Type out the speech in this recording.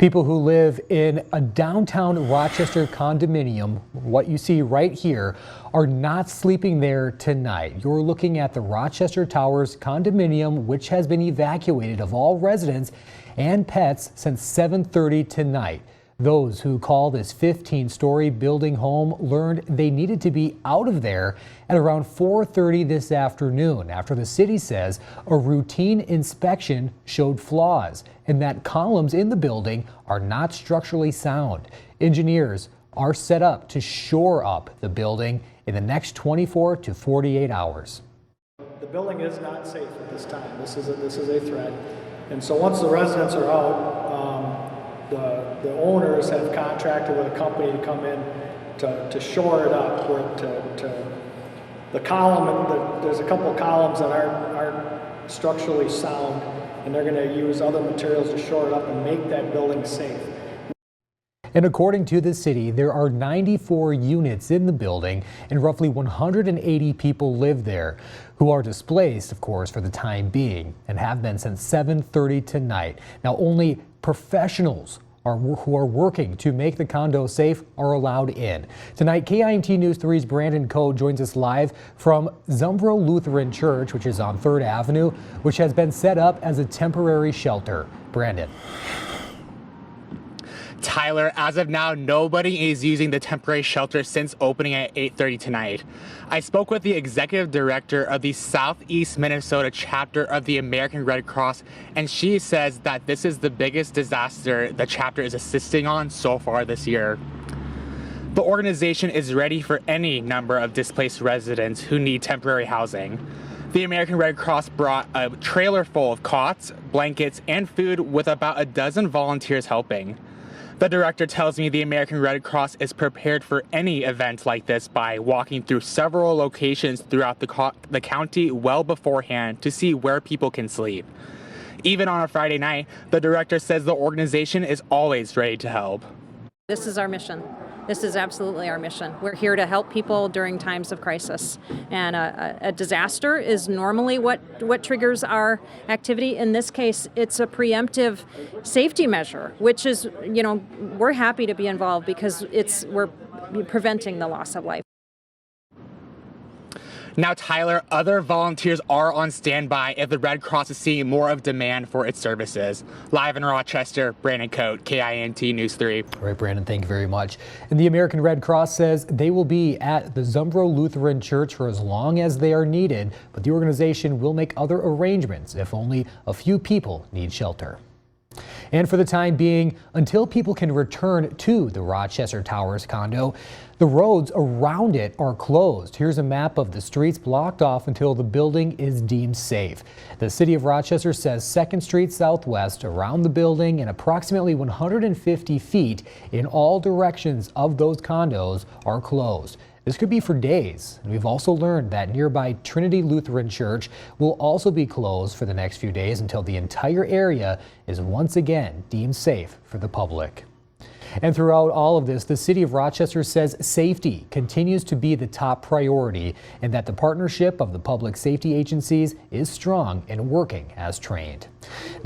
People who live in a downtown Rochester condominium, what you see right here, are not sleeping there tonight. You're looking at the Rochester Towers Condominium, which has been evacuated of all residents and pets since 7:30 tonight. Those who call this 15-story building home learned they needed to be out of there at around 4:30 this afternoon after the city says a routine inspection showed flaws and that columns in the building are not structurally sound. Engineers are set up to shore up the building in the next 24 to 48 hours. The building is not safe at this time. This is a threat. And so once the residents are out, the owners have contracted with a company to come in to shore it up. There's a couple columns that aren't structurally sound, and they're going to use other materials to shore it up and make that building safe. And according to the city, there are 94 units in the building and roughly 180 people live there who are displaced, of course, for the time being and have been since 7:30 tonight. Now, only professionals who are working to make the condo safe are allowed in. Tonight, KIMT News 3's Brandon Coe joins us live from Zumbro Lutheran Church, which is on 3rd Avenue, which has been set up as a temporary shelter. Brandon. Tyler, as of now, nobody is using the temporary shelter since opening at 8:30 tonight. I spoke with the executive director of the Southeast Minnesota chapter of the American Red Cross, and she says that this is the biggest disaster the chapter is assisting on so far this year. The organization is ready for any number of displaced residents who need temporary housing. The American Red Cross brought a trailer full of cots, blankets, and food with about a dozen volunteers helping. The director tells me the American Red Cross is prepared for any event like this by walking through several locations throughout the county well beforehand to see where people can sleep. Even on a Friday night, the director says the organization is always ready to help. This is our mission. This is absolutely our mission. We're here to help people during times of crisis. And a disaster is normally what triggers our activity. In this case, it's a preemptive safety measure, which is, we're happy to be involved because we're preventing the loss of life. Now, Tyler, other volunteers are on standby if the Red Cross is seeing more of demand for its services. Live in Rochester, Brandon Coe, KIMT News 3. All right, Brandon, thank you very much. And the American Red Cross says they will be at the Zumbro Lutheran Church for as long as they are needed, but the organization will make other arrangements if only a few people need shelter. And for the time being, until people can return to the Rochester Towers condo, the roads around it are closed. Here's a map of the streets blocked off until the building is deemed safe. The city of Rochester says 2nd Street Southwest around the building and approximately 150 feet in all directions of those condos are closed. This could be for days. And we've also learned that nearby Trinity Lutheran Church will also be closed for the next few days until the entire area is once again deemed safe for the public. And throughout all of this, the city of Rochester says safety continues to be the top priority and that the partnership of the public safety agencies is strong and working as trained.